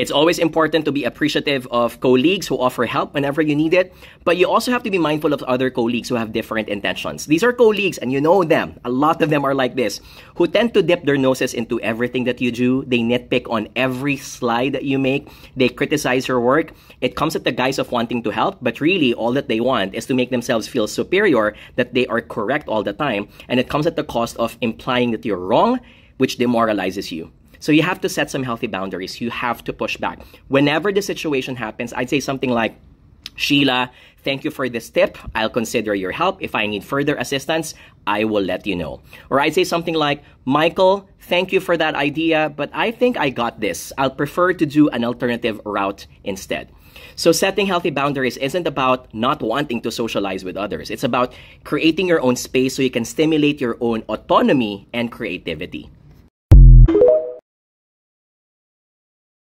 It's always important to be appreciative of colleagues who offer help whenever you need it, but you also have to be mindful of other colleagues who have different intentions. These are colleagues, and you know them. A lot of them are like this, who tend to dip their noses into everything that you do. They nitpick on every slide that you make. They criticize your work. It comes at the guise of wanting to help, but really all that they want is to make themselves feel superior, that they are correct all the time, and it comes at the cost of implying that you're wrong, which demoralizes you. So you have to set some healthy boundaries. You have to push back. Whenever the situation happens, I'd say something like, Sheila, thank you for this tip. I'll consider your help. If I need further assistance, I will let you know. Or I'd say something like, Michael, thank you for that idea, but I think I got this. I'll prefer to do an alternative route instead. So setting healthy boundaries isn't about not wanting to socialize with others. It's about creating your own space so you can stimulate your own autonomy and creativity.